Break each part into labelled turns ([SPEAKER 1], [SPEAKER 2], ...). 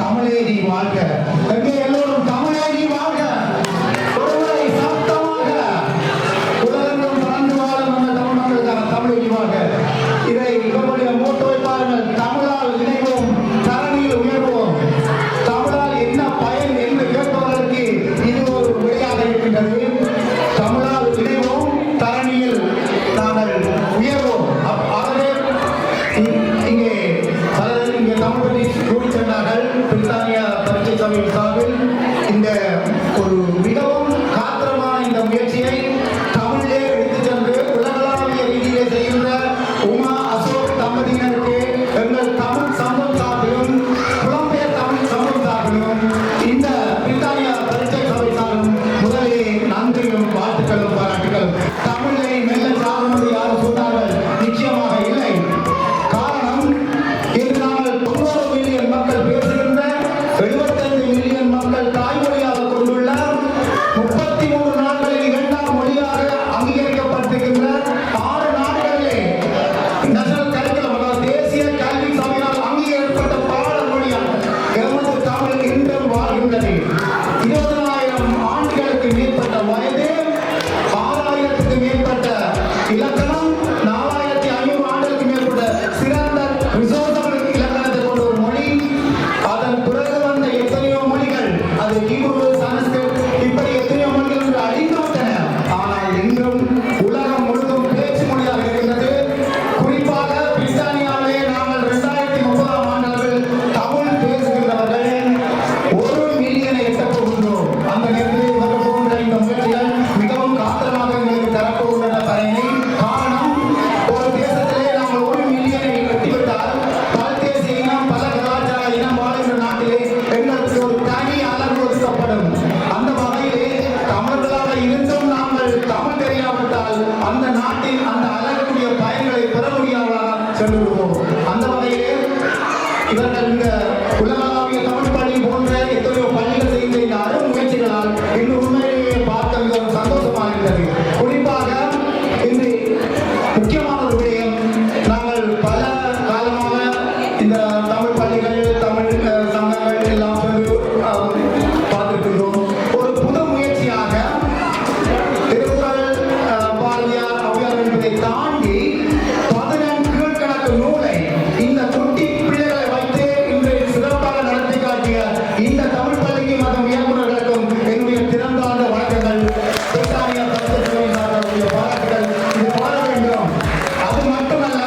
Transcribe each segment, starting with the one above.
[SPEAKER 1] தமிழேதி வாழ்க. எங்கே எல்லோரும் தமிழேதி வாழ்க. ஒருவரை சத்தமாக உலகெங்கும் பறந்து வாழும் நம்ம தமிழ் மக்களுக்கான தமிழேதி வாழ்க. இதை இவருடைய மோட்டோவை பாருங்கள். தமிழால் இணைவோம், தரணியில் உயர்வோம். தமிழால் என்ன பயன் என்று கேட்பவர்களுக்கு இது ஒரு விடையாக இருக்கின்றது. தமிழால் இணைவோம், தரணியில் நாங்கள் உயர்வோம். ஆகவே இங்கே பலர் இங்கே தமிழ் பற்றி கூறி சென்றார்கள். பிரித்தானியா பரிசை சபையின் சார்பில் இந்த ஒரு மிகவும் காத்திரமான இந்த முயற்சியை தமிழிலே எடுத்துச் சென்று உலகளாவிய ரீதியிலே செய்கின்ற உமா அசோக் தம்பதியினருக்கு எங்கள் தமிழ் சமூகம் சார்பிலும் புலம்பெயர் தமிழ் சமூகம் சார்பிலும் இந்த பிரித்தானியா பரிசை சபை சார்பிலும் முதலே நன்றியும் வாழ்த்துக்களும் பாராட்டுகளும். தமிழை மெல்ல சார்ந்து யாரும் சொன்னார்கள், நிச்சயமாக இல்லை. காரணம், இன்று நாங்கள் 90 மில்லியன் மக்கள் பேசுகின்ற 75 மில்லியன் மக்கள் தாய்மொழியாக கொண்டுள்ள 33 நாடுகளில் 2ஆம் மொழியாக அங்கீகரிக்கப்பட்டிருக்கின்ற 6 நாடுகளிலே நேஷனல் கரிக்குலம், அதாவது தேசிய கல்வி சபையால் அங்கீகரிக்கப்பட்ட பாட மொழியாக எமது தமிழ் இன்றும் வாழ்கின்றது. 20,000 ஆண்டுகளுக்கு மேற்பட்ட வயது, 6,000க்கு மேற்பட்ட இலக்கணம், 4,500 ஆண்டுகளுக்கு மேற்பட்ட சிறந்த ரிசோர்ஸ்கள் இலக்கணத்தை கொண்ட ஒரு மொழி. அதன் பிறகு வந்த எத்தனையோ மொழிகள், அது ஹீப்ரு, சன்ஸ்கிருத், இப்படி எத்தனையோ மொழிகள் என்று அழிந்துவிட்டன. ஆனால் இன்றும் உலகம் முழுவதும் பேச்சு மொழியாக இருக்கின்றது. குறிப்பாக பிரித்தானியாவிலே நாங்கள் 2030ஆம் ஆண்டளவில் தமிழ் பேசுகின்றவர்கள் 1 மில்லியனை எட்டப் போகின்றோம். அந்த நேரத்தில் வரப்போகின்ற இந்த முயற்சிகள் மிகவும் காத்திரமாக எங்களுக்கு தரப்போகின்ற பயனை. காரணம், ஒரு தேசத்திலே நாங்கள் 1 மில்லியனை எட்டிவிட்டால் பல தேசிய இனம், பல கலாச்சார இனம் வாழ்கின்ற நாட்டிலே எங்களுக்கு ஒரு தனி அழகு ஒதுக்கப்படும். அந்த வகையிலே தமிழர்களாக இருந்தும் நாங்கள் தமிழ் தெரியாவிட்டால் அந்த நாட்டின் அந்த அழகுடைய பயன்களை பெற முடியாமல் சென்று விடுவோம். அந்த வகையிலே இவர்கள் இந்த உலகளாவிய தமிழ் பள்ளி போன்ற எத்தனையோ பள்ளிகள் செய்த இந்த அரும் முயற்சிகளால் இன்னும் உண்மையிலேயே பார்க்க மிகவும் சந்தோஷமாக இருக்கிறது. குறிப்பாக இன்று முக்கியமான ஒரு விடயம், நாங்கள் பல காலமாக இந்த தமிழ் பள்ளிகள், தமிழ் சங்கங்கள் எல்லாம் சேர்ந்து பார்த்திருக்கின்றோம். ஒரு புது முயற்சியாக திருக்குறள், பாரதியார், ஔவையார் என்பதை தாண்டி 14 கீழ்க்கணக்கு நூலை இந்த குட்டி பிள்ளைகளை வைத்து இன்றைய சிறப்பாக நடத்தி காட்டிய இந்த தமிழ் பள்ளிக்கும் அதன் இயக்குநர்களுக்கும் என்னுடைய திறந்தாழ்ந்த வணக்கங்கள். பிரித்தானியா பரிசை சபை சார்பாக பாராட்டுகள். இது வர வேண்டும். அது மட்டுமல்ல,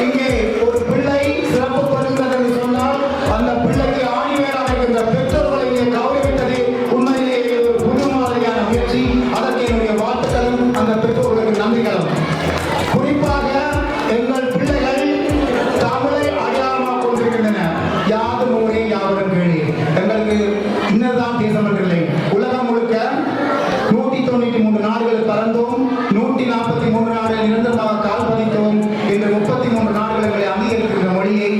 [SPEAKER 1] இங்கே ஒரு பிள்ளை சிறப்பு பெறுகிறது என்று சொன்னால் அந்த பிள்ளைக்கு ஆணிவேராக இருக்கின்ற பெற்றோர்களை இங்கே கௌரவித்தது உண்மையிலேயே ஒரு புது மாதிரியான முயற்சி. அதற்கு என்னுடைய வாழ்த்துக்களும் அந்த பெற்றோர்களுக்கு நன்றிகளும். குறிப்பாக எங்கள் பிள்ளைகள் தமிழை அடையாளமாக கொண்டிருக்கின்றன. யாதும் ஊரே யாவரும் கேளீர். எங்களுக்கு இன்னதான் தேசம் என்றில்லை. உலகம் முழுக்க 193 நாடுகள் பறந்தோம். 143 நாடுகள் நிரந்தரமாக கால் பதித்தோம். இன்று 33 நாடுகள் எங்களை அங்கீகரிக்கின்ற மொழியை.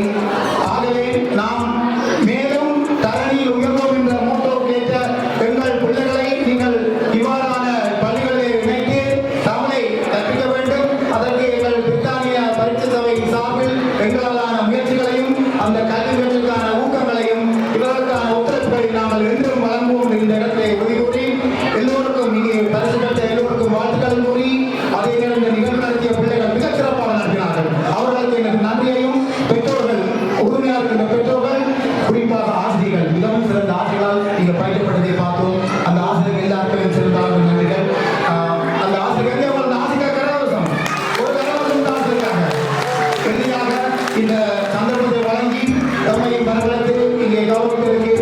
[SPEAKER 1] ஆகவே நாம் மேலும் தரணியில் உயர்வோம் என்ற மோட்டோவுக்கு ஏற்ற எங்கள் பிள்ளைகளை நீங்கள் இவ்வாறான பள்ளிகளில் இணைத்து தமிழை கற்பிக்க வேண்டும். அதற்கு எங்கள் பிரித்தானியா பரிசை சபை சார்பில் எங்களாலான முயற்சிகளையும் அந்த கல்விகளுக்கான ஊக்கங்களையும் இவர்களுக்கான ஒத்துழைப்புகளை நாங்கள் என்றும் வழங்குவோம். இந்த இடத்தை உறுதிகூறி எல்லோருக்கும் இங்கே பரிசு பெற்ற எல்லோருக்கும் வாழ்த்துக்கள் கூறி, அதே நேரம் இந்த நிகழ்வு நடத்திய பிள்ளைகள் மிகச் சிறப்பாக நடத்தினார்கள். அவர்களுக்கு எனக்கு நன்றியையும், பெற்றோர்கள் உறுதுணையாக இருக்கின்ற பெற்றோர்கள், குறிப்பாக ஆசிரியர்கள், மிகவும் சிறந்த ஆசிரியர்களால் இங்கே பயிற்சப்பட்டதை பார்த்தோம். அந்த ஆசிரியர்கள் எல்லாருக்கும் சிறந்த நன்றிகள். அந்த ஆசிரியர்கள் அந்த ஆசிரியர் கரகோஷம் ஒரு கரகோஷம் தான் ஆசிரியராக இறுதியாக இந்த சந்தர்ப்பத்தை வழங்கி தம்மை வரவழைத்து இங்கே கௌரவித்ததற்கு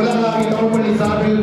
[SPEAKER 1] உலகளாவிய தமிழ் பள்ளி சார்பில்